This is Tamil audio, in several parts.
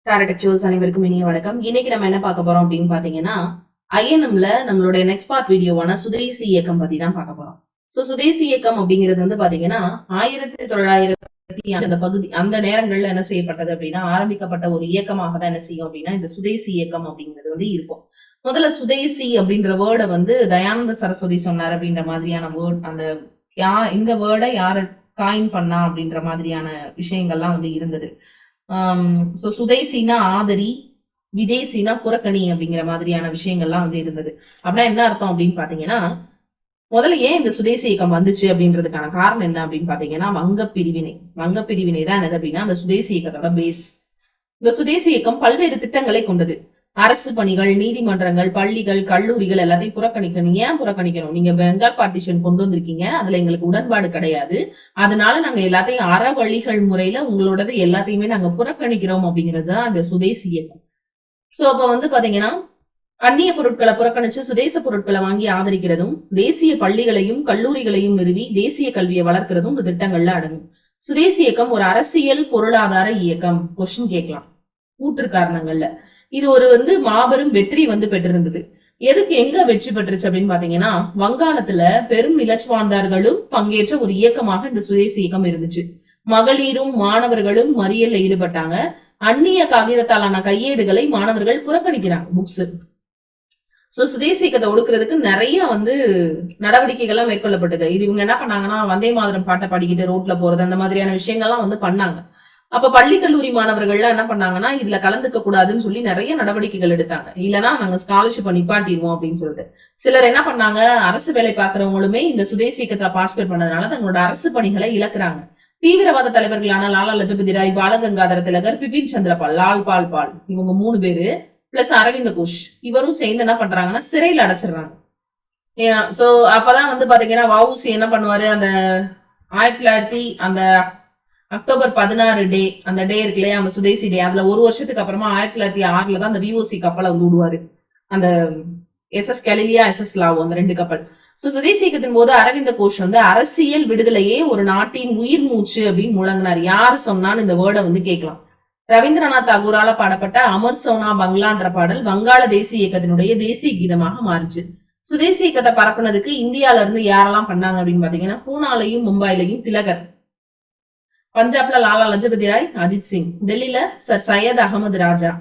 டாரடெக்சுவல்ஸ் அனைவருக்கும் இனிய வணக்கம். இன்னைக்கு நம்ம என்ன பார்க்க போறோம் அப்படின்னு பாத்தீங்கன்னா, ஐஎன்எம்ல நம்மளுடைய நெக்ஸ்ட் பார்ட் வீடியோவான சுதேசி இயக்கம் பத்தி தான் பார்க்க போறோம். சோ சுதேசி இயக்கம் அப்படிங்கிறது வந்து பாத்தீங்கன்னா 1900 அந்த பகுதி அந்த நேரங்கள்ல என்ன செய்யப்பட்டது அப்படின்னா ஆரம்பிக்கப்பட்ட ஒரு இயக்கமாக தான் என்ன செய்யும் அப்படின்னா இந்த சுதேசி இயக்கம் அப்படிங்கிறது வந்து இருக்கும். முதல்ல சுதேசி அப்படின்ற வேர்டை வந்து தயானந்த சரஸ்வதி சொன்னார் அப்படின்ற மாதிரியான வேர்ட், அந்த இந்த வேர்டை யாரு காயின் பண்ணா அப்படின்ற மாதிரியான விஷயங்கள்லாம் வந்து இருந்தது. சுதேசினா ஆதரி, விதேசினா புறக்கணி அப்படிங்கிற மாதிரியான விஷயங்கள்லாம் வந்து இருந்தது. அப்படின்னா என்ன அர்த்தம் அப்படின்னு பாத்தீங்கன்னா, முதல்ல ஏன் இந்த சுதேசி இயக்கம் வந்துச்சு அப்படின்றதுக்கான காரணம் என்ன அப்படின்னு பாத்தீங்கன்னா வங்க பிரிவினை தான் என்னது அப்படின்னா அந்த சுதேசி இயக்கத்தோட பேஸ். இந்த சுதேசி இயக்கம் பல்வேறு திட்டங்களை கொண்டது. அரசு பணிகள், நீதிமன்றங்கள், பள்ளிகள், கல்லூரிகள் எல்லாத்தையும் புறக்கணிக்கணும். ஏன் புறக்கணிக்கணும்? நீங்க பெங்கால் பார்ட்டிஷன் கொண்டு வந்திருக்கீங்க, அதுல எங்களுக்கு உடன்பாடு கிடையாது, அதனால நாங்க எல்லாத்தையும் அற வழிகள் முறையில உங்களோடது எல்லாத்தையுமே நாங்க புறக்கணிக்கிறோம் அப்படிங்கிறது தான் இந்த சுதேசி இயக்கம். சோ அப்ப வந்து பாத்தீங்கன்னா அந்நிய பொருட்களை புறக்கணிச்சு சுதேச பொருட்களை வாங்கி ஆதரிக்கிறதும், தேசிய பள்ளிகளையும் கல்லூரிகளையும் நிறுவி தேசிய கல்வியை வளர்க்கிறதும் இந்த திட்டங்கள்ல அடங்கும். சுதேசி இயக்கம் ஒரு அரசியல் பொருளாதார இயக்கம். கொஸ்டின் கேட்கலாம் கூற்று காரணங்கள்ல. இது ஒரு மாபெரும் வெற்றி பெற்றிருந்தது. எதுக்கு எங்க வெற்றி பெற்றுச்சு அப்படின்னு பாத்தீங்கன்னா, வங்காளத்துல பெரும் நிலச்சுவார்ந்தார்களும் பங்கேற்ற ஒரு இயக்கமாக இந்த சுதேசி இயக்கம் இருந்துச்சு. மகளிரும் மாணவர்களும் மறியல்ல ஈடுபட்டாங்க. அந்நிய காகிதத்தாலான கையேடுகளை மாணவர்கள் புறக்கணிக்கிறாங்க, புக்ஸ். சுதேசி இயக்கத்தை ஒடுக்கிறதுக்கு நிறைய நடவடிக்கைகள்லாம் மேற்கொள்ளப்பட்டது. இது இவங்க என்ன பண்ணாங்கன்னா, வந்தே மாதரம் பாட்டை பாடிக்கிட்டு ரோட்ல போறது அந்த மாதிரியான விஷயங்கள்லாம் பண்ணாங்க. அப்ப பள்ளி கல்லூரி மாணவர்கள்லாம் என்ன பண்ணாங்கன்னா, இதுல கலந்துக்க கூடாதுன்னு சொல்லி நிறைய நடவடிக்கைகள் எடுத்தாங்க. இல்லைன்னா நாங்க ஸ்காலர்ஷிப் நிப்பாட்டிடுவோம் அப்படின்னு சொல்லிட்டு சிலர் என்ன பண்ணாங்க, அரசு வேலை பார்க்கறவங்களுமே இந்த சுதேசி இயக்கத்துல பார்ட்டிசிபேட் பண்ணதுனால தங்களோட அரசு பணிகளை இழக்கிறாங்க. தீவிரவாத தலைவர்களான லாலா லஜபதி ராய், பாலகங்காதர திலகர், பிபின் சந்திரபால், லால் பால் பால் இவங்க 3 பேரு பிளஸ் அரவிந்த் கோஷ் இவரும் சேர்ந்து என்ன பண்றாங்கன்னா சிறையில் அடைச்சிடுறாங்க. சோ அப்பதான் பாத்தீங்கன்னா வஉசி என்ன பண்ணுவாரு, அந்த 1900 அந்த அக்டோபர் 16 டே, அந்த டே இருக்கு இல்லையா, அந்த சுதேசி டே, அதுல ஒரு வருஷத்துக்கு அப்புறமா 1906 தான் அந்த விஓசி கப்பலை விடுவாரு, அந்த SS கெலிலியா, SS லாவோ, அந்த 2 கப்பல். சுதேசி இயக்கத்தின் போது அரவிந்த கோஷ் அரசியல் விடுதலையே ஒரு நாட்டின் உயிர் மூச்சு அப்படின்னு முழங்கினார். யாரு சொன்னான்னு இந்த வேர்டை கேட்கலாம். ரவீந்திரநாத் தாகூரால பாடப்பட்ட அமர் சோனா பங்களான்ற பாடல் வங்காள தேசிய இயக்கத்தினுடைய தேசிய கீதமாக மாறிச்சு. சுதேசி இயக்கத்தை பரப்புனதுக்கு இந்தியால இருந்து யாரெல்லாம் பண்ணாங்க அப்படின்னு பாத்தீங்கன்னா, பூனாலையும் மும்பைலையும் திலகர், பஞ்சாப்ல லாலா லஜபதி ராய், அஜித் சிங், டெல்லியில சர் சையத் அகமது ராஜா,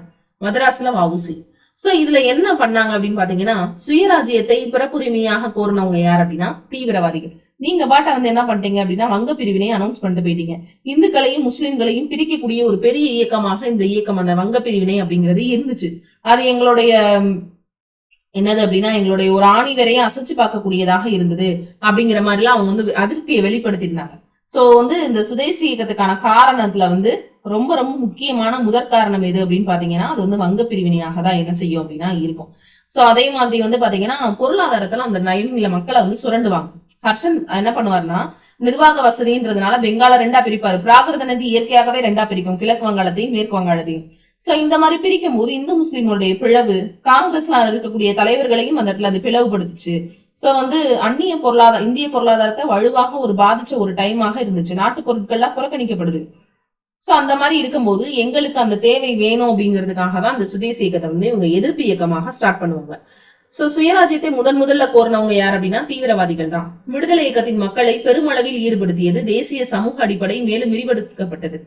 மதராஸ்ல வஉசி. சோ இதுல என்ன பண்ணாங்க அப்படின்னு பாத்தீங்கன்னா, சுயராஜ்யத்தை பிறப்புரிமையாக கோரினவங்க யார் அப்படின்னா தீவிரவாதிகள். நீங்க பாட்ட என்ன பண்ணிட்டீங்க அப்படின்னா வங்க பிரிவினை அனௌன்ஸ் பண்ணிட்டு போயிட்டீங்க. இந்துக்களையும் முஸ்லிம்களையும் பிரிக்கக்கூடிய ஒரு பெரிய இயக்கமாக இந்த இயக்கம், அந்த வங்க பிரிவினை அப்படிங்கிறது இருந்துச்சு. அது எங்களுடைய என்னது அப்படின்னா எங்களுடைய ஒரு ஆணி வரைய அசைச்சு பார்க்கக்கூடியதாக இருந்தது அப்படிங்கிற மாதிரி எல்லாம் அவங்க அதிருப்தியை வெளிப்படுத்திருந்தாங்க. சோ இந்த சுதேசி இயக்கத்துக்கான காரணத்துல ரொம்ப ரொம்ப முக்கியமான முதற் காரணம் எது அப்படின்னு பாத்தீங்கன்னா, அது வங்க பிரிவினையாக தான் என்ன செய்யும் அப்படின்னா இருக்கும். சோ அதே மாதிரி பாத்தீங்கன்னா பொருளாதாரத்துல அந்த நைநில மக்களை சுரண்டுவாங்க. ஹர்ஷன் என்ன பண்ணுவாருன்னா, நிர்வாக வசதின்றதுனால பெங்கால 2ஆ பிரிப்பாரு. பிராகிருத நதி இயற்கையாகவே 2ஆ பிரிக்கும், கிழக்கு வங்காளத்தையும் மேற்கு வங்காளத்தையும். சோ இந்த மாதிரி பிரிக்கும் போது இந்து முஸ்லிம்களுடைய பிளவு, காங்கிரஸ்ல இருக்கக்கூடிய தலைவர்களையும் அந்த இடத்துல அது பிளவுபடுத்துச்சு. சோ அந்நிய பொருளாதார இந்திய பொருளாதாரத்தை வலுவாக ஒரு பாதிச்ச ஒரு டைமாக இருந்துச்சு. நாட்டு பொருட்கள்லாம் புறக்கணிக்கப்படுது. சோ அந்த மாதிரி இருக்கும்போது எங்களுக்கு அந்த தேவை வேணும் அப்படிங்கிறதுக்காக தான் அந்த சுதேசி இயக்கத்தை இவங்க எதிர்ப்பு இயக்கமாக ஸ்டார்ட் பண்ணுவாங்க. சோ சுயராஜ்யத்தை முதல்ல கோரினவங்க யார் அப்படின்னா தீவிரவாதிகள் தான். விடுதலை இயக்கத்தின் மக்களை பெருமளவில் ஈடுபடுத்தியது, தேசிய சமூக அடிப்படை மேலும் விரிவெடுக்கப்பட்டது.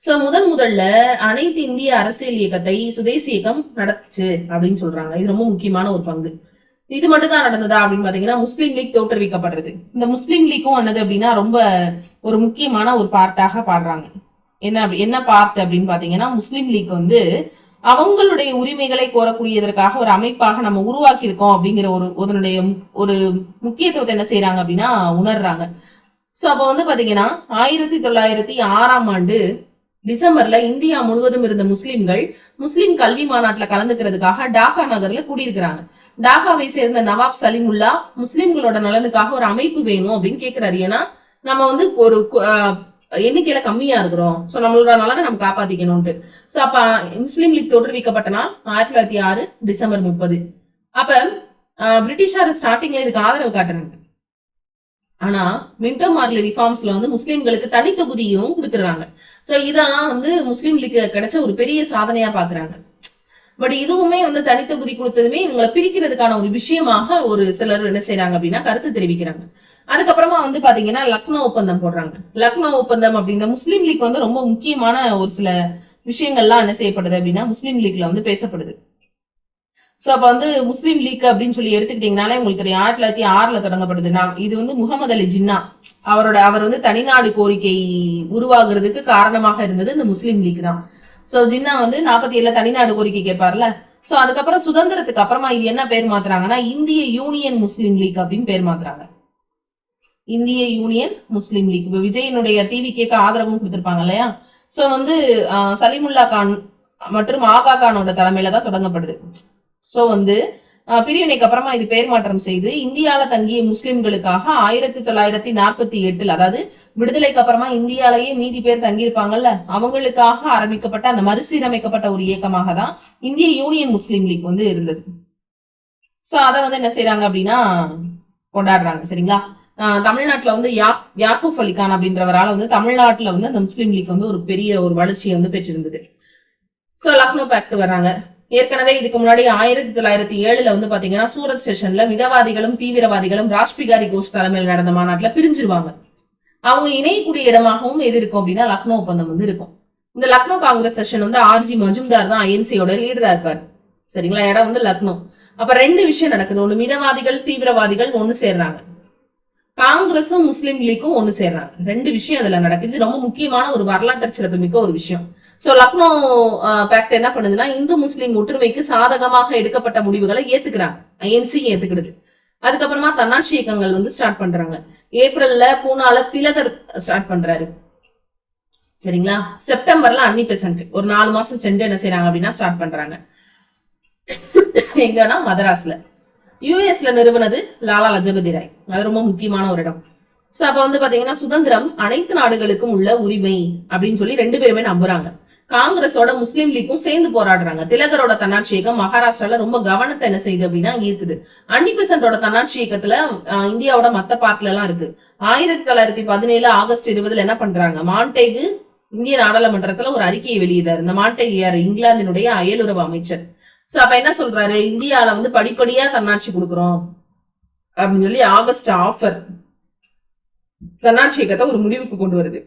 சோ முதல்ல அனைத்து இந்திய அரசியல் இயக்கத்தை சுதேசி இயக்கம் நடத்துச்சு அப்படின்னு சொல்றாங்க. இது ரொம்ப முக்கியமான ஒரு பங்கு. இது மட்டும் தான் நடந்ததா அப்படின்னு பாத்தீங்கன்னா, முஸ்லீம் லீக் தோற்றுவிக்கப்படுறது. இந்த முஸ்லீம் லீக்கும் என்னது அப்படின்னா ரொம்ப ஒரு முக்கியமான ஒரு பார்ட்டாக பாடுறாங்க. என்ன பார்ட் அப்படின்னு பாத்தீங்கன்னா, முஸ்லீம் லீக் அவங்களுடைய உரிமைகளை கோரக்கூடியதற்காக ஒரு அமைப்பாக நம்ம உருவாக்கி இருக்கோம் அப்படிங்கிற ஒரு முக்கியத்துவத்தை என்ன செய்யறாங்க அப்படின்னா உணர்றாங்க. சோ அப்ப பாத்தீங்கன்னா 1906 டிசம்பர்ல இந்தியா முழுவதும் இருந்த முஸ்லிம்கள் முஸ்லிம் கல்வி மாநாட்டுல கலந்துக்கிறதுக்காக டாக்கா நகர்ல கூடியிருக்கிறாங்க. டாக்காவை சேர்ந்த நவாப் சலிமுல்லா முஸ்லிம்களோட நலனுக்காக ஒரு அமைப்பு வேணும் அப்படின்னு கேட்கிறாரு. ஏன்னா நம்ம ஒரு எண்ணிக்கையில கம்மியா இருக்கிறோம், சோ நம்மளோட நலனை நம்ம காப்பாத்திக்கணும்ட்டு. சோ அப்ப முஸ்லீம் லீக் தோற்றுவிக்கப்பட்ட நாள் 1906 டிசம்பர் 30. அப்ப பிரிட்டிஷார் ஸ்டார்டிங்ல இதுக்கு ஆதரவு காட்டுறாங்க. ஆனா மின்டோ மார்லி ரிஃபார்ம்ஸ்ல வந்து முஸ்லிம்களுக்கு தனி தொகுதியும் கொடுத்துறாங்க. சோ இதெல்லாம் வந்து முஸ்லீம் லீக் கிடைச்ச ஒரு பெரிய சாதனையா பாக்குறாங்க. பட் இதுவுமே வந்து தனி தொகுதி கொடுத்ததுமே இவங்களை பிரிக்கிறதுக்கான ஒரு விஷயமாக ஒரு சிலர் என்ன செய்யறாங்க அப்படின்னா கருத்து தெரிவிக்கிறாங்க. அதுக்கப்புறமா வந்து பாத்தீங்கன்னா லக்னோ ஒப்பந்தம் போடுறாங்க. லக்னோ ஒப்பந்தம் அப்படின்ற முஸ்லீம் லீக் வந்து ரொம்ப முக்கியமான ஒரு சில விஷயங்கள்லாம் என்ன செய்யப்படுது அப்படின்னா முஸ்லீம் லீக்ல வந்து பேசப்படுது. சோ அப்ப வந்து முஸ்லீம் லீக் அப்படின்னு சொல்லி எடுத்துக்கிட்டீங்கனாலே உங்களுக்கு தெரியும் 1906 தொடங்கப்படுது. இது வந்து முகமது அலி ஜின்னா அவர் வந்து தனிநாடு கோரிக்கை உருவாகுறதுக்கு காரணமாக இருந்தது இந்த முஸ்லீம் லீக் தான். சோ ஜின்னா வந்து 47 தனிநாடு கோரிக்கை கேட்பார்ல. சோ அதுக்கப்புறம் சுதந்திரத்துக்கு அப்புறமா இது என்ன பேர் மாத்துறாங்கன்னா இந்திய யூனியன் முஸ்லீம் லீக் அப்படின்னு பேர் மாத்துறாங்க. இந்திய யூனியன் முஸ்லீம் லீக். இப்ப விஜயனுடைய டிவி கேட்க ஆதரவும் கொடுத்திருப்பாங்க இல்லையா. சோ வந்து சலிமுல்லா கான் மற்றும் ஆகா கானோட தலைமையில தான் தொடங்கப்படுது. சோ வந்து பிரிவினைக்கு அப்புறமா இது பெயர் மாற்றம் செய்து இந்தியால தங்கிய முஸ்லிம்களுக்காக 1948 அதாவது விடுதலைக்கு அப்புறமா இந்தியாலேயே மீதி பேர் தங்கியிருப்பாங்கல்ல அவங்களுக்காக ஆரம்பிக்கப்பட்ட அந்த மறுசீரமைக்கப்பட்ட ஒரு இயக்கமாக தான் இந்திய யூனியன் முஸ்லீம் லீக் வந்து இருந்தது. சோ அதை வந்து என்ன செய்யறாங்க அப்படின்னா கொண்டாடுறாங்க. சரிங்களா. தமிழ்நாட்டுல வந்து யாக்கூப் அலிகான் அப்படின்றவரால வந்து தமிழ்நாட்டுல வந்து அந்த முஸ்லீம் லீக் வந்து ஒரு பெரிய ஒரு வளர்ச்சியை வந்து பெற்றிருந்தது. சோ லக்னோ பேக்ட் வர்றாங்க. ஏற்கனவே இதுக்கு முன்னாடி 1907 வந்து பாத்தீங்கன்னா சூரத் செஷன்ல மிதவாதிகளும் தீவிரவாதிகளும் ராஜ்பிகாரி கோஷ் தலைமையில் நடந்த மாநாட்டுல பிரிஞ்சிருவாங்க. அவங்க இணையக்கூடிய இடமாகவும் எது இருக்கும் அப்படின்னா லக்னோ ஒப்பந்தம் வந்து இருக்கும். இந்த லக்னோ காங்கிரஸ் செஷன் வந்து ஆர்ஜி மஜும்தார் தான் ஐஎன்சியோட லீடரா இருப்பாரு. சரிங்களா. இடம் வந்து லக்னோ. அப்ப ரெண்டு விஷயம் நடக்குது. ஒண்ணு மிதவாதிகள் தீவிரவாதிகள் ஒண்ணு சேர்றாங்க, காங்கிரஸும் முஸ்லீம் லீக்கும் ஒண்ணு சேர்றாங்க. ரெண்டு விஷயம் அதுல நடக்குது. ரொம்ப முக்கியமான ஒரு வரலாற்று சிறப்பு மிக்க ஒரு விஷயம். சோ லக்னோ பேக்ட் என்ன பண்ணுதுன்னா இந்து முஸ்லீம் ஒற்றுமைக்கு சாதகமாக எடுக்கப்பட்ட முடிவுகளை ஏத்துக்கிறாங்க. ஐஎன்சி ஏத்துக்கிடுது. அதுக்கப்புறமா தன்னாட்சி இயக்கங்கள் வந்து ஸ்டார்ட் பண்றாங்க. ஏப்ரல்ல பூனால திலகர் ஸ்டார்ட் பண்றாரு. சரிங்களா. செப்டம்பர்ல அன்னி பெசன்ட் ஒரு 4 மாசம் சென்று என்ன செய்யறாங்க அப்படின்னா ஸ்டார்ட் பண்றாங்க. எங்கன்னா மதராஸ்ல. யூஎஸ்ல நிறுவனது லாலா லஜபதி ராய். அது ரொம்ப முக்கியமான ஒரு இடம். சோ அப்ப வந்து பாத்தீங்கன்னா சுதந்திரம் அனைத்து நாடுகளுக்கும் உள்ள உரிமை அப்படின்னு சொல்லி ரெண்டு பேருமே நம்புறாங்க. காங்கிரஸோட முஸ்லீம் லீக்கும் சேர்ந்து போராடுறாங்க. திலகரோட தன்னாட்சி இயக்கம் மகாராஷ்டிரால ரொம்ப கவனத்தை என்ன செய்யுது அப்படின்னா அங்க இருக்குது. அன்னி பெசன்டோட தன்னாட்சி இயக்கத்துல இந்தியாவோட மத்த பார்ட்ல எல்லாம் இருக்கு. 1917 ஆகஸ்ட் 20 என்ன பண்றாங்க, மாண்டேகு இந்திய நாடாளுமன்றத்துல ஒரு அறிக்கையை வெளியிடாரு. இந்த மாண்டேகு யாரு, இங்கிலாந்தினுடைய அயலுறவு அமைச்சர். சோ அப்ப என்ன சொல்றாரு, இந்தியால வந்து படிப்படியா தன்னாட்சி கொடுக்குறோம் அப்படின்னு சொல்லி ஆகஸ்ட் ஆஃபர் தன்னாட்சி இயக்கத்தை ஒரு முடிவுக்கு கொண்டு வருது.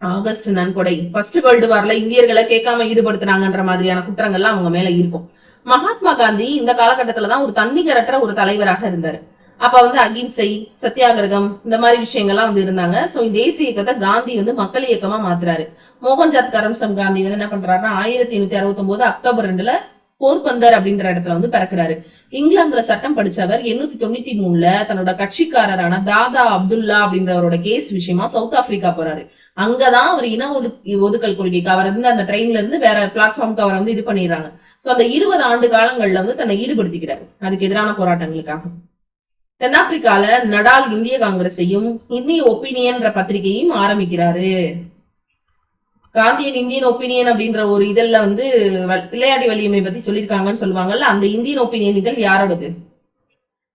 ஆகஸ்ட் நன்கொடை ஃபர்ஸ்ட் வேர்ல்டு வார்ல இந்தியர்களை கேட்காம ஈடுபடுத்தினாங்கன்ற மாதிரியான குற்றங்கள்லாம் அவங்க மேல இருக்கும். மகாத்மா காந்தி இந்த காலகட்டத்துலதான் ஒரு தன்னிகரற்ற ஒரு தலைவராக இருந்தாரு. அப்ப வந்து அகிம்சை சத்தியாகிரகம் இந்த மாதிரி விஷயங்கள்லாம் வந்து இருந்தாங்க. சோ இந்த தேசிய இயக்கத்தை காந்தி வந்து மக்கள் இயக்கமா மாத்துறாரு. மோகன்தாஸ் கரம்சந்த் காந்தி வந்து என்ன பண்றாருன்னா 1869 அக்டோபர் 2 போர்பந்தர் அப்படின்ற இடத்துல வந்து பிறக்கிறாரு. இங்கிலாந்துல சட்டம் படிச்சவர் 893 தன்னோட கட்சிக்காரரான தாதா அப்துல்லா அப்படின்றவரோட கேஸ் விஷயமா சவுத் ஆப்பிரிக்கா போறாரு. அங்கதான் அவர் இன ஒதுக்கல் கொள்கைக்கு அவர் இருந்து அந்த ட்ரெயின்ல இருந்து வேற பிளாட்ஃபார்முக்கு அவரை வந்து இது பண்ணிடுறாங்க. சோ அந்த 20 ஆண்டு காலங்கள்ல வந்து தன்னை ஈடுபடுத்திக்கிறாரு அதுக்கு எதிரான போராட்டங்களுக்காக. தென்னாப்பிரிக்கால நடால் இந்திய காங்கிரஸையும் இந்திய ஒப்பீனியன்ற பத்திரிகையும் ஆரம்பிக்கிறாரு. காந்தியன் இந்தியன் ஒப்பீனியன் அப்படின்ற ஒரு இதழ்ல வந்து தில்லையாடி வலிமை பத்தி சொல்லியிருக்காங்கன்னு சொல்லுவாங்கல்ல. அந்த இந்தியன் ஒப்பீனியன் இதழ் யாரோடது?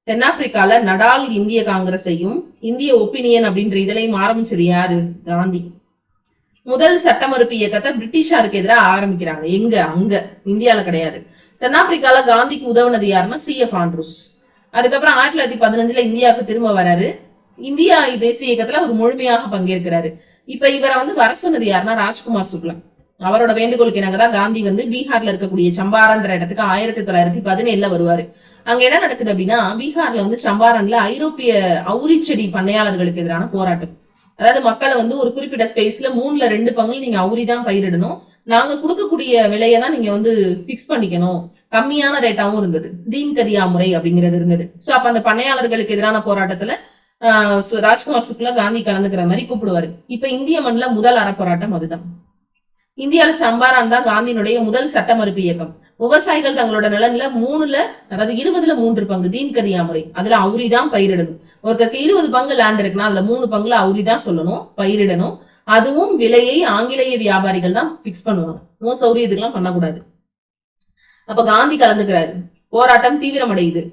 தென்னாப்பிரிக்கால நடால் இந்திய காங்கிரஸையும் இந்திய ஒப்பீனியன் அப்படின்ற இதழையும் ஆரம்பிச்சது யாரு? காந்தி. முதல் சட்ட மறுப்பு இயக்கத்தை பிரிட்டிஷாருக்கு எதிராக ஆரம்பிக்கிறாங்க. எங்க? அங்க இந்தியால கிடையாது. தென்னாப்பிரிக்கால காந்திக்கு உதவுனது யாருன்னா CF ஆண்ட்ரூஸ். அதுக்கப்புறம் 1915 இந்தியாவுக்கு திரும்ப வராரு. இந்தியா தேசிய இயக்கத்துல ஒரு முழுமையாக பங்கேற்கிறாரு. இப்ப இவரை வந்து வர சொன்னது யாருன்னா ராஜ்குமார் சுக்லா. அவரோட வேண்டுகோளுக்கு இணங்கதான் காந்தி வந்து பீகார்ல இருக்கக்கூடிய சம்பாரன்ற இடத்துக்கு 1917 வருவாரு. அங்க என்ன நடக்குது அப்படின்னா பீகார்ல வந்து சம்பாரன்ல ஐரோப்பிய அவுரி செடி பண்ணையாளர்களுக்கு எதிரான போராட்டம். அதாவது மக்களை வந்து ஒரு குறிப்பிட்ட ஸ்பேஸ்ல 3ல 2 பங்கு நீங்க அவுரி தான் பயிரிடணும், நாங்க கொடுக்கக்கூடிய விலையை தான் நீங்க வந்து பிக்ஸ் பண்ணிக்கணும், கம்மியான ரேட்டாவும் இருந்தது, தீன் கதியா முறை அப்படிங்கிறது இருந்தது. சோ அப்ப அந்த பண்ணையாளர்களுக்கு எதிரான போராட்டத்துல ராஜ்குமார் சுக்லா காந்தி கலந்துக்கிற மாதிரி கூப்பிடுவாரு. இப்ப இந்திய மண்ணில முதல் அறப்போராட்டம் அதுதான். இந்தியாவில சம்பாரான் தான் காந்தியினுடைய முதல் சட்ட மறுப்பு இயக்கம். விவசாயிகள் தங்களோட நிலன்ல 3ல அதாவது 20ல 3 பங்கு தீன் கதியா முறை, அதுல அவுரி தான் பயிரிடணும். ஒருத்தருக்கு 20 பங்கு லேண்ட் இருக்குன்னா அதுல 3 பங்குல அவுரி தான் சொல்லணும், பயிரிடணும். அதுவும் விலையை ஆங்கிலேய வியாபாரிகள் தான் பிக்ஸ் பண்ணுவாங்க. சௌரியத்துக்கெல்லாம் பண்ணக்கூடாது. அப்ப காந்தி கலந்துக்கிறாரு. போராட்டம் தீவிரமடையுது.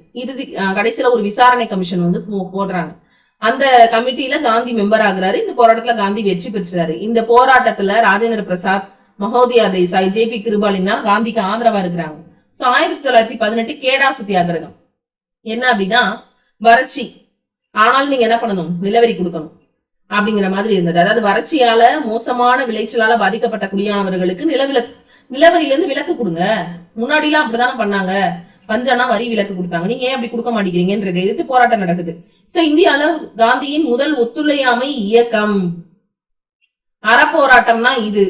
கடைசியில ஒரு விசாரணை கமிஷன் வந்து போடுறாங்க. அந்த கமிட்டியில காந்தி மெம்பர் ஆகுறாரு. இந்த போராட்டத்துல காந்தி வெற்றி பெற்றாரு. இந்த போராட்டத்துல ராஜேந்திர பிரசாத், மகோதியா தேசாய், ஜே.பி. கிருபாலினா காந்திக்கு ஆதரவா இருக்கிறாங்க. சோ 1918 கேடா சத்தியாகிரகம் என்ன அப்படின்னா வறட்சி, ஆனாலும் நீங்க என்ன பண்ணணும், நிலவரி கொடுக்கணும் அப்படிங்கிற மாதிரி இருந்தது. அதாவது வறட்சியால மோசமான விளைச்சலால பாதிக்கப்பட்ட குடியானவர்களுக்கு நிலவரியில இருந்து விலக்கு கொடுங்க. முன்னாடி எல்லாம் அப்படித்தானே பண்ணாங்க, பஞ்சானா வரி விலக்கு கொடுத்தாங்க, நீங்க ஏன் அப்படி கொடுக்க மாட்டேங்கிறீங்கன்றதை எதிர்த்து போராட்டம் நடக்குது. சோ இந்தியால காந்தியின் முதல் ஒத்துழையாமை இயக்கம், அறப்போராட்டம்னா இது.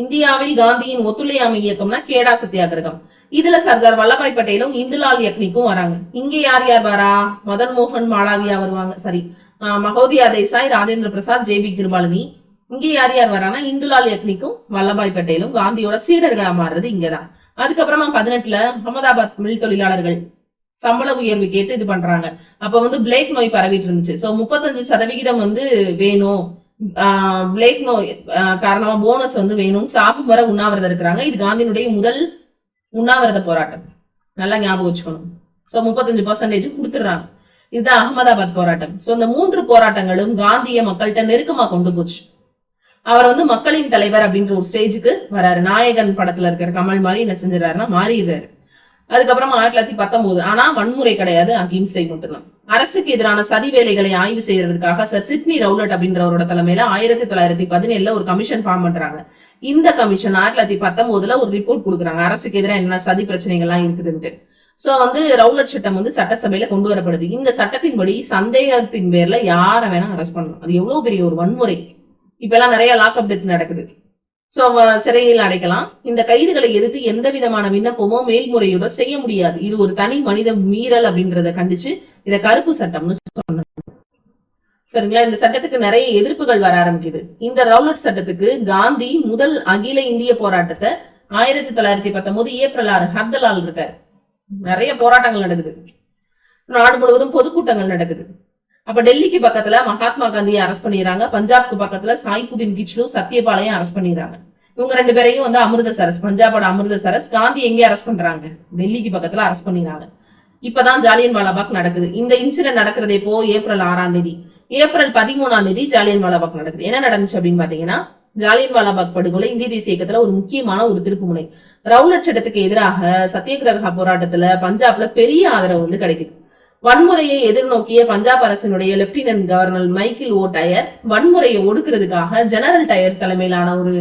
இந்தியாவில் காந்தியின் ஒத்துழையாமை இயக்கம்னா கேடா சத்தியாகிரகம். இதுல சர்தார் வல்லபாய் பட்டேலும் இந்துலால் யக்னிக்கும் வராங்க. இங்க யார் யார் வரா, மதன் மோகன் மாளவியா வருவாங்க, சரி, மகோதியா தேசாய், ராஜேந்திர பிரசாத், ஜே.பி. கிருபாலினி. இங்க யார் யார் வரானா இந்துலால் யக்னிக்கும் வல்லபாய் பட்டேலும் காந்தியோட சீடர்களா மாறுறது இங்கதான். அதுக்கப்புறமா 18ல அகமதாபாத் மில் தொழிலாளர்கள் சம்பள உயர்வு கேட்டு இது பண்றாங்க. அப்ப பிளேக் நோய் பரவிட்டு இருந்துச்சு. சோ 35% வேணும், பிளேக் நோய் காரணமா போனஸ் வேணும், சாகும் வர உண்ணாவிரதம் இருக்கிறாங்க. இது காந்தியினுடைய முதல் உண்ணாவிரத போராட்டம், நல்லா ஞாபகம் வச்சுக்கணும். சோ 35% கொடுத்துடுறாங்க. இதுதான் அகமதாபாத் போராட்டம். சோ இந்த 3 போராட்டங்களும் காந்திய மக்கள்கிட்ட நெருக்கமா கொண்டு போச்சு. அவர் மக்களின் தலைவர் அப்படின்ற ஒரு ஸ்டேஜுக்கு வராரு. நாயகன் படத்துல இருக்கிற கமல் மாதிரி என்ன செஞ்சிடறாருன்னா மாறிடுறாரு. அதுக்கப்புறமா 1919, ஆனா வன்முறை கிடையாது, அகிம்சை மட்டும்தான். அரசுக்கு எதிரான சதி வேலைகளை ஆய்வு செய்யறதுக்காக சர் சிட்னி ரவுலட் அப்படின்றவரோட தலைமையில 1917 ஒரு கமிஷன் ஃபார்ம் பண்றாங்க. இந்த கமிஷன் 1919 ஒரு ரிப்போர்ட் கொடுக்குறாங்க, அரசுக்கு எதிராக என்ன சதி பிரச்சனைகள்லாம் இருக்குதுன்ட்டு. சோ ரவுலட் சட்டம் சட்டசபையில கொண்டு வரப்படுது. இந்த சட்டத்தின்படி சந்தேகத்தின் பேர்ல யார வேணா அரெஸ்ட் பண்ணலாம். அது எவ்வளவு பெரிய ஒரு வன்முறை. இப்ப எல்லாம் நிறைய லாக்அப் டெத் நடக்குது. சோ சிறையில் அடைக்கலாம். இந்த கைதுகளை எதிர்த்து எந்த விதமான விண்ணப்பமோ மேல்முறையோட செய்ய முடியாது. இது ஒரு தனி மனித மீறல் அப்படின்றத கண்டிச்சு இத கருப்பு சட்டம்னு சொன்னாங்க. சரிங்களா? இந்த சட்டத்துக்கு நிறைய எதிர்ப்புகள் வர ஆரம்பிக்குது. இந்த ரவுலட் சட்டத்துக்கு காந்தி முதல் அகில இந்திய போராட்டத்தை 1919 ஏப்ரல் 6 ஹர்தலால் இருக்காரு. நிறைய போராட்டங்கள் நடக்குது, நாடு முழுவதும் பொதுக்கூட்டங்கள் நடக்குது. அப்ப டெல்லிக்கு பக்கத்துல மகாத்மா காந்தியை அரெஸ்ட் பண்ணிடுறாங்க. பஞ்சாப்க்கு பக்கத்துல சாய்புதீன் கிச்லு, சத்யபாலையும் அரெஸ்ட் பண்ணிடுறாங்க. இவங்க 2 பேரையும் அமிர்தசரஸ், பஞ்சாபோட அமிர்தசரஸ், காந்தி எங்க அரெஸ்ட் பண்றாங்க, டெல்லிக்கு பக்கத்துல அரெஸ்ட் பண்ணிடுறாங்க. இப்பதான் ஜாலியன் வாலாபாக் நடக்குது. இந்த இன்சிடென்ட் நடக்கிறது இப்போ ஏப்ரல் 6 ஏப்ரல் 13 ஜாலியன் வாலாபாக் நடக்குது. என்ன நடந்துச்சு அப்படின்னு பாத்தீங்கன்னா, ஜாலியன் வாலாபாக் படுகொலை இந்திய தேசிய இயக்கத்துல ஒரு முக்கியமான ஒரு திருப்புமுனை. ரவுலட் சட்டத்துக்கு எதிராக சத்தியகிரக போராட்டத்துல பஞ்சாப்ல பெரிய ஆதரவு கிடைக்குது. வன்முறையை எதிர்நோக்கிய பஞ்சாப் அரசினுடைய லெப்டினன்ட் கவர்னர் மைக்கேல் ஓ டயர் வன்முறையை ஒடுக்குறதுக்காக ஜெனரல் டயர் தலைமையிலான ஒரு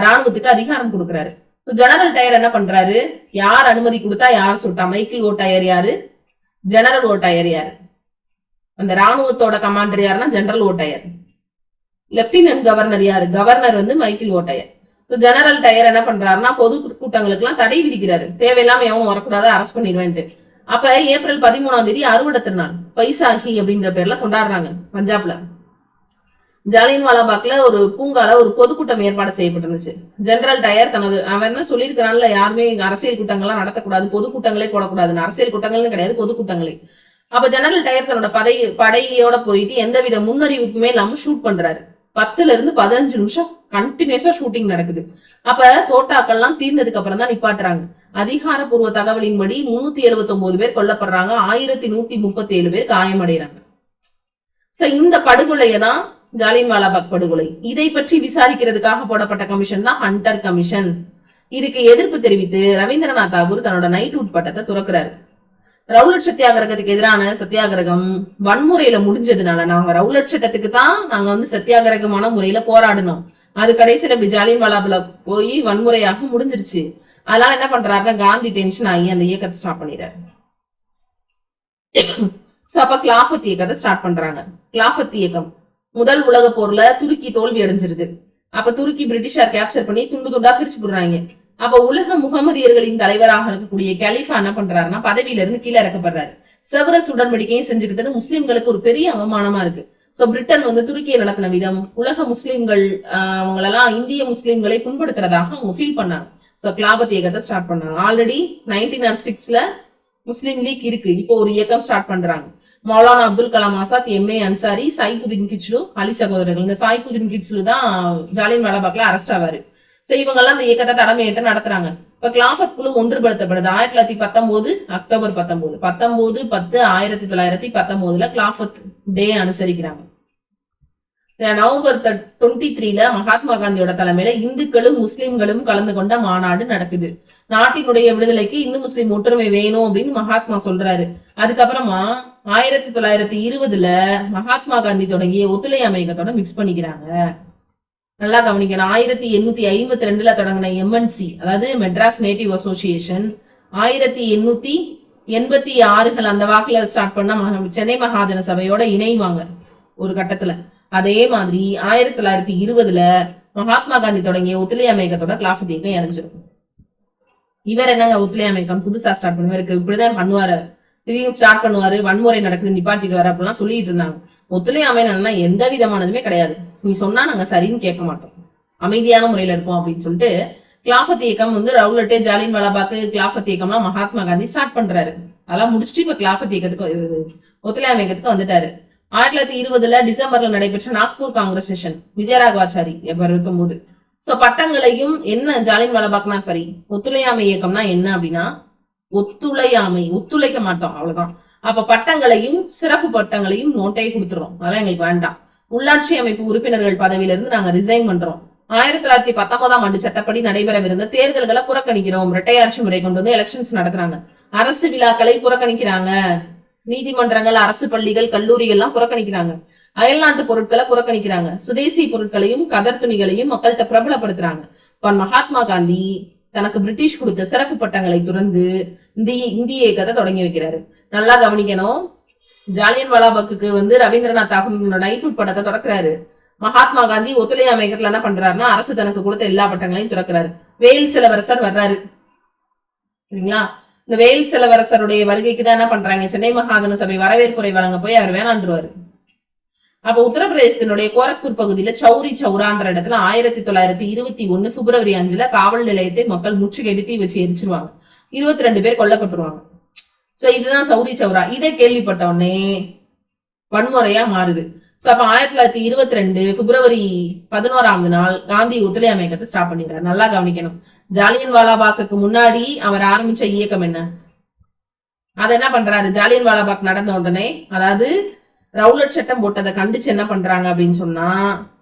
ராணுவத்துக்கு அதிகாரம் கொடுக்கிறாரு. ஜெனரல் டயர் என்ன பண்றாரு, யார் அனுமதி கொடுத்தா யார் சுட்டா, மைக்கேல் ஓ டயர் யாரு, ஜெனரல் ஓ டயர் யாரு, அந்த ராணுவத்தோட கமாண்டர் யாருன்னா ஜெனரல் ஓ டயர், லெப்டினன்ட் கவர்னர் யாரு, கவர்னர் மைக்கேல் ஓ டயர். ஜெனரல் டயர் என்ன பண்றாருன்னா பொது கூட்டங்களுக்கு எல்லாம் தடை விதிக்கிறாரு, தேவையில்லாம எவன் வரக்கூடாது, அரெஸ்ட் பண்ணிடுவேன்ட்டு. அப்ப ஏப்ரல் 13 அறுவடை திருநாள் பைசாகி அப்படின்ற பேர்ல கொண்டாடுறாங்க பஞ்சாப்ல. ஜாலியன் வாலாபாக்ல ஒரு பூங்கால ஒரு பொதுக்கூட்டம் ஏற்பாடு செய்யப்பட்டிருந்துச்சு. ஜெனரல் டயர் அவன் என்ன சொல்லியிருக்கிறான்ல, யாருமே அரசியல் கூட்டங்கள்லாம் நடத்தக்கூடாது, பொதுக்கூட்டங்களே போடக்கூடாதுன்னு. அரசியல் கூட்டங்கள்னு கிடையாது, பொதுக்கூட்டங்களே. அப்ப ஜெனரல் டயர் தன்னோட படையோட போயிட்டு எந்தவித முன்னறிவிப்புமே இல்லாம ஷூட் பண்றாரு. 10 to 15 நிமிஷம் கண்டினியூஸா ஷூட்டிங் நடக்குது. அப்ப தோட்டாக்கள்லாம் தீர்ந்ததுக்கு அப்புறம் தான் நிப்பாட்டுறாங்க. அதிகாரப்பூர்வ தகவலின்படி 379 பேர் கொல்லப்படுறாங்க, 1137 பேர் காயமடைறாங்க. இந்த படுகொலையதான் ஜாலியன் வாலாபாக் படுகொலை. இதை பற்றி விசாரிக்கிறதுக்காக போடப்பட்ட கமிஷன் தான் ஹண்டர் கமிஷன். இதுக்கு எதிர்ப்பு தெரிவித்து ரவீந்திரநாத் தாகூர் தன்னோட நைட்ஹுட் பட்டத்தை துறக்கிறாரு. ரவுலட் சத்தியாகிரகத்துக்கு எதிரான சத்தியாகிரகம் வன்முறையில முடிஞ்சதுனால நாங்க ரவுலட் சட்டத்துக்கு தான் நாங்க சத்தியாகிரகமான முறையில போராடணும். அது கடைசியில இப்படி ஜாலியன் வாலாபாக்ல போய் வன்முறையாக முடிஞ்சிருச்சு. அதனால என்ன பண்றாருன்னா காந்தி டென்ஷன் ஆகி அந்த இயக்கத்தை ஸ்டார்ட் பண்ணிடுறாரு. அப்ப கிலாஃபத் இயக்கத்தை ஸ்டார்ட் பண்றாங்க. கிலாஃபத் இயக்கம் முதல் உலக போர்ல துருக்கி தோல்வி அடைஞ்சிருது. அப்ப துருக்கி பிரிட்டிஷார் கேப்சர் பண்ணி துண்டு துண்டா பிரிச்சு போடுறாங்க. அப்ப உலக முகமதியர்களின் தலைவராக இருக்கக்கூடிய கலீஃபா என்ன பண்றாருன்னா பதவியில இருந்து கீழே இறக்கப்படுறாரு. செவரஸ் உடன்படிக்கையும் செஞ்சுக்கிட்டது முஸ்லிம்களுக்கு ஒரு பெரிய அவமானமா இருக்கு. பிரிட்டன் துருக்கியை நடத்தின விதம் உலக முஸ்லிம்கள் அவங்களெல்லாம் இந்திய முஸ்லிம்களை புண்படுத்துறதாக அவங்க ஃபீல் பண்ணாங்க. கிலாபத் இயக்கத்தை ஸ்டார்ட் பண்ணாங்க. ஆல்ரெடி 1906 முஸ்லிம் லீக் இருக்கு, இப்போ ஒரு இயக்கம் ஸ்டார்ட் பண்றாங்க. மௌலானா அப்துல் கலாம் ஆசாத், எம்.ஏ. அன்சாரி, சாய்புதீன் கிச்லு, அலி சகோதரர்கள். இந்த சாய்புதீன் கிச்லு தான் ஜாலியன் வாலாபாக்ல அரெஸ்ட் ஆவாரு. இவங்க எல்லாம் இந்த இயக்கத்தை தலைமையிட்டு நடத்துறாங்க. இப்ப கிலாஃபத் குழு ஒன்றுபடுத்தப்படுது 1919 அக்டோபர் 19 கிலாஃபத் டே அனுசரிக்கிறாங்க. நவம்பர் 23 மகாத்மா காந்தியோட தலைமையில இந்துக்களும் முஸ்லிம்களும் கலந்து கொண்ட மாநாடு நடக்குது. நாட்டினுடைய விடுதலைக்கு இந்து முஸ்லிம் ஒற்றுமை வேணும் அப்படின்னு மகாத்மா சொல்றாரு. அதுக்கப்புறமா 1920 மகாத்மா காந்தி தொடங்கிய ஒத்துழையாமை இயக்கத்தோட மிக்ஸ் பண்ணிக்கிறாங்க. நல்லா கவனிக்கணும். 1852 தொடங்கின எம்என்சி, அதாவது மெட்ராஸ் நேட்டிவ் அசோசியேஷன் 1886 அந்த வாக்குல ஸ்டார்ட் பண்ண சென்னை மகாஜன சபையோட இணைவாங்க ஒரு கட்டத்துல. அதே மாதிரி 1920 மகாத்மா காந்தி தொடங்கிய ஒத்துழையாமை இயக்கத்தோட கிலாஃபத் இயக்கம் இணைஞ்சிருக்கும். இவர் என்னங்க ஒத்துழையாமை இயக்கம் புதுசா ஸ்டார்ட் பண்ணுவாரு, இப்படிதான் பண்ணுவாரு, திடீர்னு ஸ்டார்ட் பண்ணுவாரு, வன்முறை நடக்குது நிப்பாட்டிடுவாரு அப்படிலாம் சொல்லிட்டு இருந்தாங்க. ஒத்துழையாமை எந்த விதமானதுமே கிடையாது. நீ சொன்னா நாங்க சரின்னு கேட்க மாட்டோம், அமைதியான முறையில இருப்போம் அப்படின்னு சொல்லிட்டு கிலாஃபத் இயக்கம் ரவுலட்டு, ஜாலியன் வாலாபாக், கிலாஃபத் இயக்கம்லாம் மகாத்மா காந்தி ஸ்டார்ட் பண்றாரு. அதெல்லாம் முடிச்சுட்டு இப்ப கிலாஃபத் இயக்கத்துக்கு ஒத்துழையாமை இயக்கத்துக்கு வந்துட்டாரு. 1920 டிசம்பர்ல நடைபெற்ற நாக்பூர் காங்கிரஸ் செஷன் விஜயராகவாச்சாரி எப்ப இருக்கும்போது சோ பட்டங்களையும் என்ன ஜாலியன் வாலாபாக்னா சரி, ஒத்துழையாமை இயக்கம்னா என்ன அப்படின்னா ஒத்துழைக்க மாட்டோம் அவ்வளவுதான். அப்ப பட்டங்களையும் சிறப்பு பட்டங்களையும் நோட்டே கொடுத்துறோம், அதெல்லாம் எங்களுக்கு வேண்டாம். உள்ளாட்சி அமைப்பு உறுப்பினர்கள் பதவியிலிருந்து நாங்க ரிசைன் பண்றோம். 1919 சட்டப்படி நடைபெறவிருந்த தேர்தல்களை புறக்கணிக்கிறோம். இரட்டையாட்சி முறை கொண்டு வந்து எலெக்ஷன்ஸ் நடத்துறாங்க. அரசு விழாக்களை புறக்கணிக்கிறாங்க. நீதிமன்றங்கள், அரசு பள்ளிகள், கல்லூரிகள் எல்லாம் புறக்கணிக்கிறாங்க. அயல்நாட்டு பொருட்களை புறக்கணிக்கிறாங்க. சுதேசி பொருட்களையும் கதர் துணிகளையும் மக்கள்கிட்ட பிரபலப்படுத்துறாங்க. மகாத்மா காந்தி தனக்கு பிரிட்டிஷ் கொடுத்த சிறப்பு பட்டங்களை துறந்து இந்திய இயக்கத்தை தொடங்கி வைக்கிறாரு. நல்லா கவனிக்கணும். ஜாலியன் வாலாபாக்கு ரவீந்திரநாத் தாகூர் நைட்ஹுட் பட்டத்தை தொடக்கிறாரு. மகாத்மா காந்தி ஒத்துழையாமை இயக்கத்துல என்ன பண்றாருன்னா அரசு தனக்கு கொடுத்த எல்லா பட்டங்களையும் துறக்கிறாரு. வேல்ஸ் இளவரசர் வர்றாரு சரிங்களா. இந்த வேல்ஸ் இளவரசருடைய வருகைக்கு தான் என்ன பண்றாங்க, சென்னை மகாஜன சபை வரவேற்புரை வழங்க போய் அவர் வேணான்றுவாரு. அப்ப உத்தரப்பிரதேசத்தினுடைய கோரக்பூர் பகுதியில சௌரி சௌரான்ற இடத்துல 1921 பிப்ரவரி 5 காவல் நிலையத்தை மக்கள் முற்றுகையிட்டு தீ வச்சு எரிச்சிருவாங்க. 22 பேர் கொல்லப்பட்டுருவாங்க. சோ இதுதான் சௌரி சௌரா. இதை கேள்விப்பட்ட உடனே வன்முறையா மாறுது. சோ அப்ப 1922 பிப்ரவரி 11 காந்தி ஒத்துழையாமை இயக்கத்தை ஸ்டார்ட் பண்ணிடுறாரு. நல்லா கவனிக்கணும். ஜாலியன் வாலாபாக்கு முன்னாடி அவர் ஆரம்பிச்ச இயக்கம் என்ன, அதை என்ன பண்றாரு, ஜாலியன் வாலாபாக் நடந்த உடனே, அதாவது ரவுலட் சட்டம் போட்டதை கண்டிச்சு என்ன பண்றாங்க அப்படின்னு சொன்னா,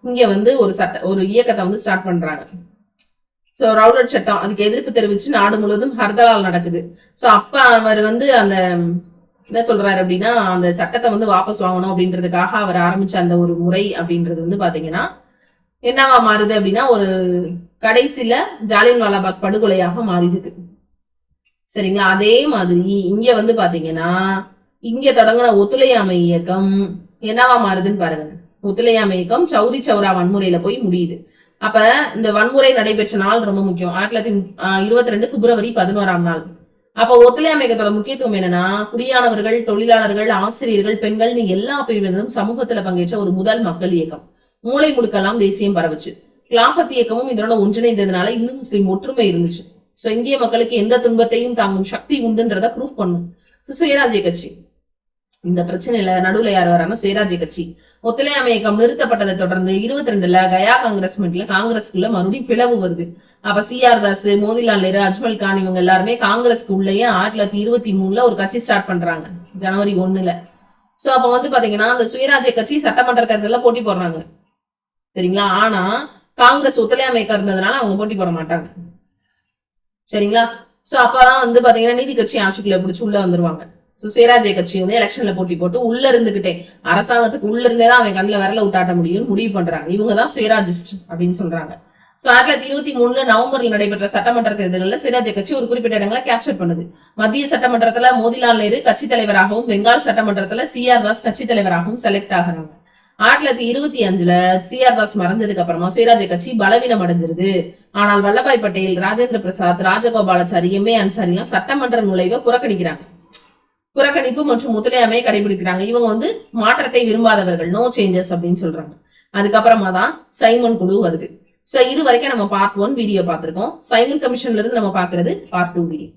இங்க ஒரு இயக்கத்தை ஸ்டார்ட் பண்றாங்க. சோ ரவுலட் சட்டம், அதுக்கு எதிர்ப்பு தெரிவிச்சு நாடு முழுவதும் ஹர்தால் நடக்குது. சோ அப்ப அவர் அந்த என்ன சொல்றாரு அப்படின்னா, அந்த சட்டத்தை வாபஸ் வாங்கணும் அப்படின்றதுக்காக அவர் ஆரம்பிச்ச அந்த ஒரு முறை அப்படின்றது பாத்தீங்கன்னா என்னவா மாறுது அப்படின்னா, ஒரு கடைசியில ஜாலியன் வாலாபாக் படுகொலையாக மாறிடுது சரிங்களா. அதே மாதிரி இங்க பாத்தீங்கன்னா, இங்க தொடங்கின ஒத்துழையாமை இயக்கம் என்னவா மாறுதுன்னு பாருங்க. ஒத்துழையாமை இயக்கம் சௌரி சௌரா வன்முறையில போய் முடியுது. அப்ப இந்த வன்முறை நடைபெற்ற நாள் ரொம்ப முக்கியம். 1922 பிப்ரவரி 11 அப்ப ஒத்துழையாமை இயக்கத்தோட முக்கியத்துவம் என்னன்னா, குடியானவர்கள், தொழிலாளர்கள், ஆசிரியர்கள், பெண்கள்னு எல்லா பிரிவினரும் சமூகத்துல பங்கேற்ற ஒரு முதல் மக்கள் இயக்கம். மூளை முடுக்கலாம் தேசியம் பரவுச்சு. கிலாஃபத் இயக்கமும் இதனோட ஒன்றிணைந்ததுனால இந்து முஸ்லிம் ஒற்றுமை இருந்துச்சு. சோ இந்திய மக்களுக்கு எந்த துன்பத்தையும் தாங்கும் சக்தி உண்டுன்றத ப்ரூவ் பண்ணும். சுயராஜ்ய கட்சி இந்த பிரச்சனையில நடுவுல யார் வரானா, சுயராஜ்ய கட்சி. ஒத்துழையாமை இயக்கம் நிறுத்தப்பட்டதை தொடர்ந்து 22 கயா காங்கிரஸ் மீட்ல காங்கிரஸ்க்குள்ள மறுபடியும் பிளவு வருது. அப்ப CR தாஸ், மோதிலால் நேரு, அஜ்மல் கான் இவங்க எல்லாருமே காங்கிரஸ்க்கு உள்ளேயே 1923 ஒரு கட்சி ஸ்டார்ட் பண்றாங்க ஜனவரி 1. சோ அப்ப பாத்தீங்கன்னா அந்த சுயராஜ்ய கட்சி சட்டமன்ற தேர்தல்ல போட்டி போடுறாங்க சரிங்களா. ஆனா காங்கிரஸ் ஒத்துழையாமை இயக்கம் இருந்ததுனால அவங்க போட்டி போட மாட்டாங்க சரிங்களா. சோ அப்பதான் பாத்தீங்கன்னா நீதி கட்சி ஆட்சிக்குள்ள பிடிச்சு உள்ள வந்துருவாங்க. சுயராஜ்ய கட்சி எலெக்ஷன்ல போட்டி போட்டு உள்ள இருந்துகிட்டே அரசாங்கத்துக்கு உள்ள இருந்தேதான் அவன் கண்ணுல விரல விட்டாட்ட முடியும்னு முடிவு பண்றாங்க. இவங்கதான் சுயராஜிஸ்ட் அப்படின்னு சொல்றாங்க. சோ 1923 நவம்பர்ல நடைபெற்ற சட்டமன்ற தேர்தலில் சுயராஜ்ய கட்சி ஒரு குறிப்பிட்ட இடங்களை கேப்சர் பண்ணுது. மத்திய சட்டமன்றத்துல மோதிலால் நேரு கட்சி தலைவராகவும், பெங்கால் சட்டமன்றத்துல CR தாஸ் கட்சி தலைவராகவும் செலக்ட் ஆகுறாங்க. 1925 CR தாஸ் மறைஞ்சதுக்கு அப்புறமா சுயராஜ்ய கட்சி பலவீனம் அடைஞ்சிருது. ஆனால் வல்லபாய் பட்டேல், ராஜேந்திர பிரசாத், ராஜகோபாலாச்சாரி, MA அன்சாரி எல்லாம் சட்டமன்ற நுழைவை புறக்கணிக்கிறாங்க. புறக்கணிப்பு மற்றும் ஒத்துழையாமையை கடைபிடிக்கிறாங்க. இவங்க மாற்றத்தை விரும்பாதவர்கள், நோ சேஞ்சஸ் அப்படின்னு சொல்றாங்க. அதுக்கப்புறமா தான் சைமன் குழு வருது. சோ இது வரைக்கும் நம்ம பார்ட் 1 வீடியோ பார்த்திருக்கோம். சைமன் கமிஷன்ல இருந்து நம்ம பாக்குறது பார்ட் 2 வீடியோ.